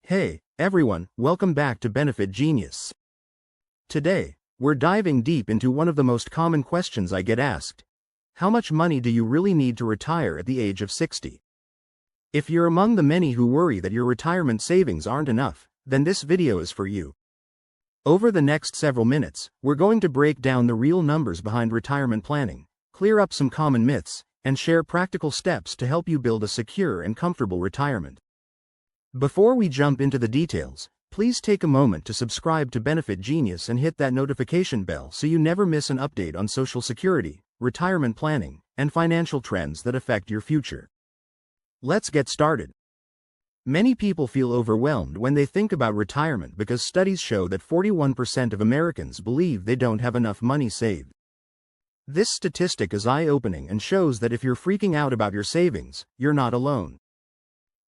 Hey, everyone, welcome back to Benefit Genius. Today, we're diving deep into one of the most common questions I get asked. How much money do you really need to retire at the age of 60? If you're among the many who worry that your retirement savings aren't enough, then this video is for you. Over the next several minutes, we're going to break down the real numbers behind retirement planning, clear up some common myths, and share practical steps to help you build a secure and comfortable retirement. Before we jump into the details, please take a moment to subscribe to Benefit Genius and hit that notification bell so you never miss an update on Social Security, retirement planning, and financial trends that affect your future. Let's get started. Many people feel overwhelmed when they think about retirement because studies show that 41% of Americans believe they don't have enough money saved. This statistic is eye-opening and shows that if you're freaking out about your savings, you're not alone.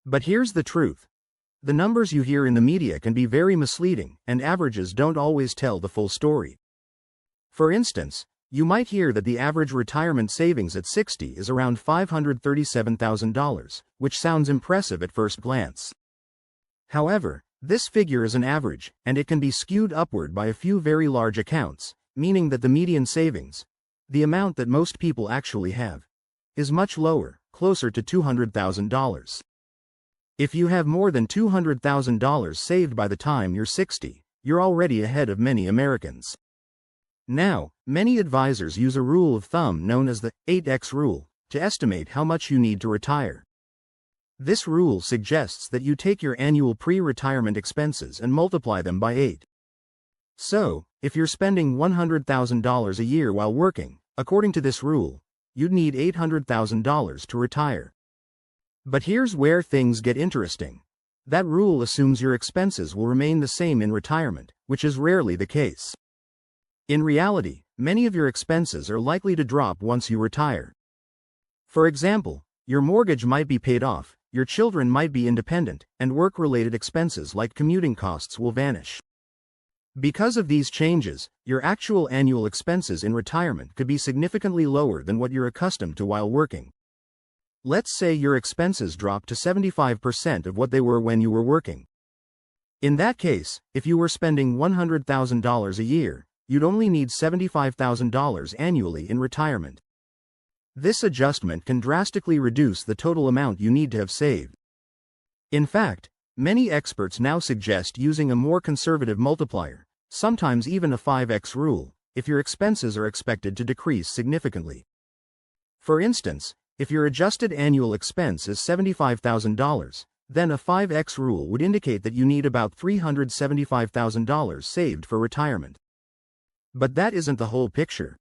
But here's the truth. The numbers you hear in the media can be very misleading, and averages don't always tell the full story. For instance, you might hear that the average retirement savings at 60 is around $537,000, which sounds impressive at first glance. However, this figure is an average, and it can be skewed upward by a few very large accounts, meaning that the median savings, the amount that most people actually have, is much lower, closer to $200,000. If you have more than $200,000 saved by the time you're 60, you're already ahead of many Americans. Now, many advisors use a rule of thumb known as the 8x rule to estimate how much you need to retire. This rule suggests that you take your annual pre-retirement expenses and multiply them by 8. So, if you're spending $100,000 a year while working, according to this rule, you'd need $800,000 to retire. But here's where things get interesting. That rule assumes your expenses will remain the same in retirement, which is rarely the case. In reality, many of your expenses are likely to drop once you retire. For example, your mortgage might be paid off, your children might be independent, and work-related expenses like commuting costs will vanish. Because of these changes, your actual annual expenses in retirement could be significantly lower than what you're accustomed to while working. Let's say your expenses drop to 75% of what they were when you were working. In that case, if you were spending $100,000 a year, you'd only need $75,000 annually in retirement. This adjustment can drastically reduce the total amount you need to have saved. In fact, many experts now suggest using a more conservative multiplier, sometimes even a 5x rule, if your expenses are expected to decrease significantly. For instance, if your adjusted annual expense is $75,000, then a 5x rule would indicate that you need about $375,000 saved for retirement. But that isn't the whole picture.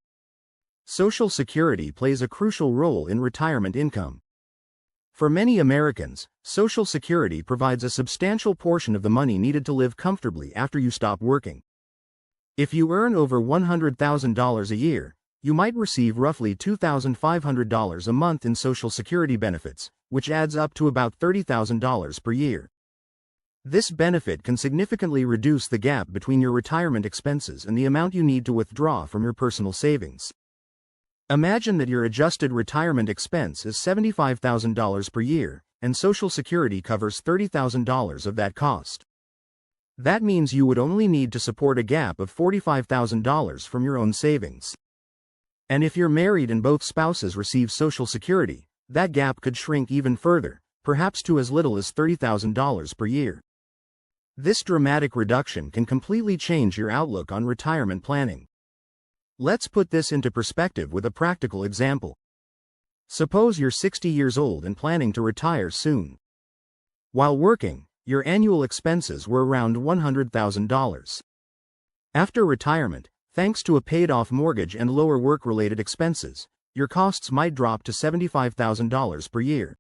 Social Security plays a crucial role in retirement income. For many Americans, Social Security provides a substantial portion of the money needed to live comfortably after you stop working. If you earn over $100,000 a year, you might receive roughly $2,500 a month in Social Security benefits, which adds up to about $30,000 per year. This benefit can significantly reduce the gap between your retirement expenses and the amount you need to withdraw from your personal savings. Imagine that your adjusted retirement expense is $75,000 per year, and Social Security covers $30,000 of that cost. That means you would only need to support a gap of $45,000 from your own savings. And if you're married and both spouses receive Social Security, that gap could shrink even further, perhaps to as little as $30,000 per year. This dramatic reduction can completely change your outlook on retirement planning. Let's put this into perspective with a practical example. Suppose you're 60 years old and planning to retire soon. While working, your annual expenses were around $100,000. After retirement, thanks to a paid-off mortgage and lower work-related expenses, your costs might drop to $75,000 per year.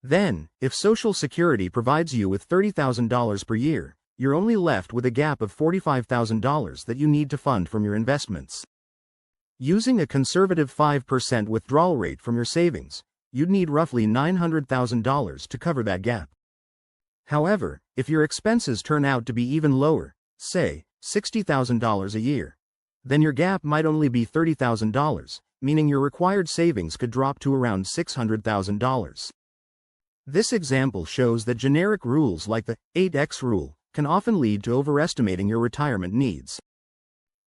Then, if Social Security provides you with $30,000 per year, you're only left with a gap of $45,000 that you need to fund from your investments. Using a conservative 5% withdrawal rate from your savings, you'd need roughly $900,000 to cover that gap. However, if your expenses turn out to be even lower, say, $60,000 a year, then your gap might only be $30,000, meaning your required savings could drop to around $600,000. This example shows that generic rules like the 8x rule can often lead to overestimating your retirement needs.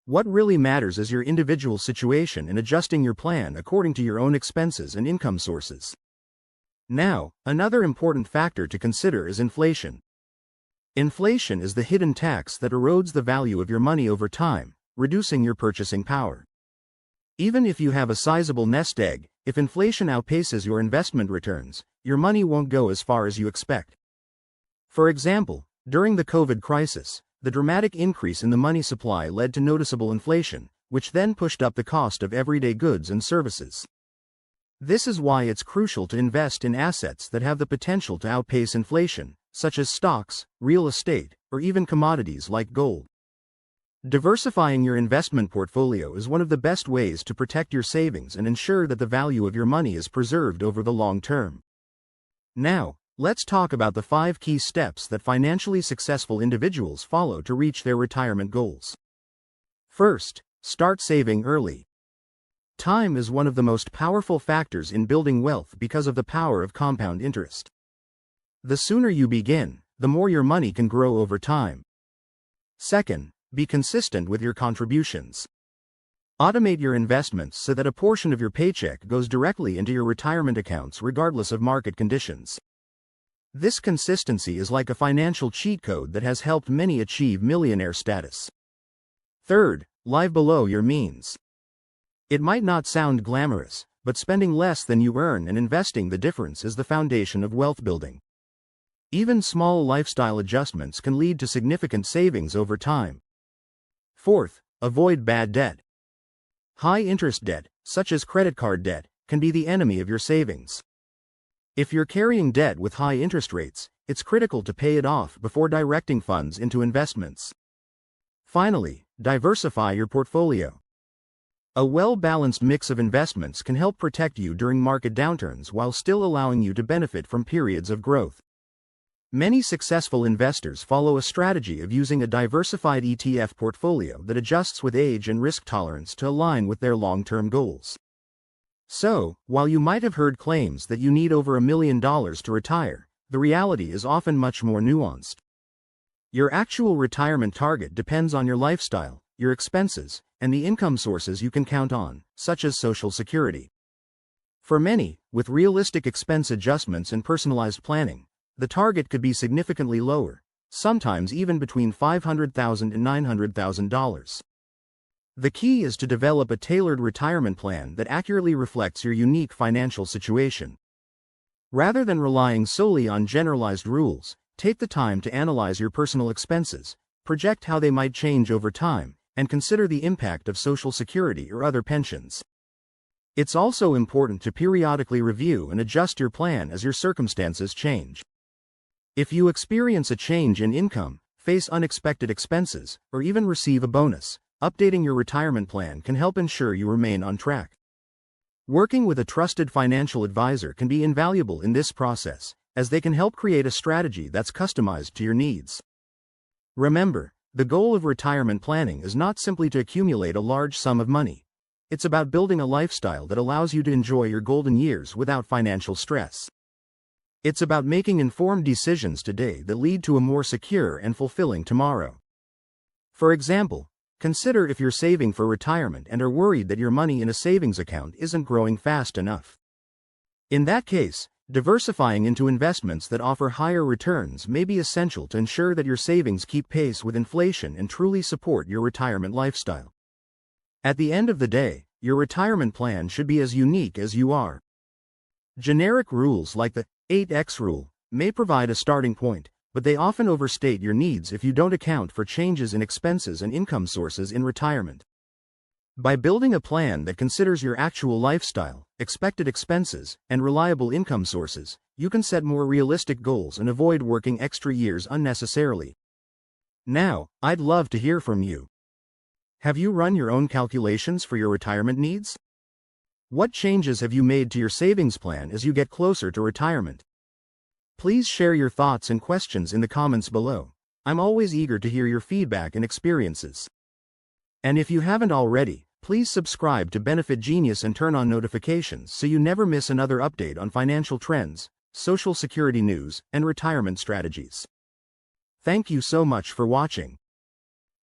What really matters is your individual situation and adjusting your plan according to your own expenses and income sources. Now, another important factor to consider is inflation. Inflation is the hidden tax that erodes the value of your money over time, reducing your purchasing power. Even if you have a sizable nest egg, if inflation outpaces your investment returns, your money won't go as far as you expect. For example, during the COVID crisis, the dramatic increase in the money supply led to noticeable inflation, which then pushed up the cost of everyday goods and services. This is why it's crucial to invest in assets that have the potential to outpace inflation, such as stocks, real estate, or even commodities like gold. Diversifying your investment portfolio is one of the best ways to protect your savings and ensure that the value of your money is preserved over the long term. Now, let's talk about the 5 key steps that financially successful individuals follow to reach their retirement goals. First, start saving early. Time is one of the most powerful factors in building wealth because of the power of compound interest. The sooner you begin, the more your money can grow over time. Second, be consistent with your contributions. Automate your investments so that a portion of your paycheck goes directly into your retirement accounts regardless of market conditions. This consistency is like a financial cheat code that has helped many achieve millionaire status. Third, live below your means. It might not sound glamorous, but spending less than you earn and investing the difference is the foundation of wealth building. Even small lifestyle adjustments can lead to significant savings over time. Fourth, avoid bad debt. High-interest debt, such as credit card debt, can be the enemy of your savings. If you're carrying debt with high interest rates, it's critical to pay it off before directing funds into investments. Finally, diversify your portfolio. A well-balanced mix of investments can help protect you during market downturns while still allowing you to benefit from periods of growth. Many successful investors follow a strategy of using a diversified ETF portfolio that adjusts with age and risk tolerance to align with their long-term goals. So, while you might have heard claims that you need over $1 million to retire, the reality is often much more nuanced. Your actual retirement target depends on your lifestyle, your expenses, and the income sources you can count on, such as Social Security. For many, with realistic expense adjustments and personalized planning, the target could be significantly lower, sometimes even between $500,000 and $900,000. The key is to develop a tailored retirement plan that accurately reflects your unique financial situation. Rather than relying solely on generalized rules, take the time to analyze your personal expenses, project how they might change over time, and consider the impact of Social Security or other pensions. It's also important to periodically review and adjust your plan as your circumstances change. If you experience a change in income, face unexpected expenses, or even receive a bonus, updating your retirement plan can help ensure you remain on track. Working with a trusted financial advisor can be invaluable in this process, as they can help create a strategy that's customized to your needs. Remember, the goal of retirement planning is not simply to accumulate a large sum of money. It's about building a lifestyle that allows you to enjoy your golden years without financial stress. It's about making informed decisions today that lead to a more secure and fulfilling tomorrow. For example, consider if you're saving for retirement and are worried that your money in a savings account isn't growing fast enough. In that case, diversifying into investments that offer higher returns may be essential to ensure that your savings keep pace with inflation and truly support your retirement lifestyle. At the end of the day, your retirement plan should be as unique as you are. Generic rules like the 8x rule may provide a starting point, but they often overstate your needs if you don't account for changes in expenses and income sources in retirement. By building a plan that considers your actual lifestyle, expected expenses, and reliable income sources, you can set more realistic goals and avoid working extra years unnecessarily. Now, I'd love to hear from you. Have you run your own calculations for your retirement needs? What changes have you made to your savings plan as you get closer to retirement? Please share your thoughts and questions in the comments below. I'm always eager to hear your feedback and experiences. And if you haven't already, please subscribe to Benefit Genius and turn on notifications so you never miss another update on financial trends, Social Security news, and retirement strategies. Thank you so much for watching.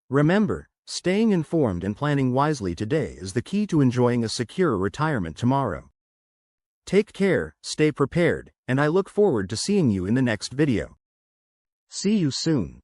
Remember, staying informed and planning wisely today is the key to enjoying a secure retirement tomorrow. Take care, stay prepared, and I look forward to seeing you in the next video. See you soon.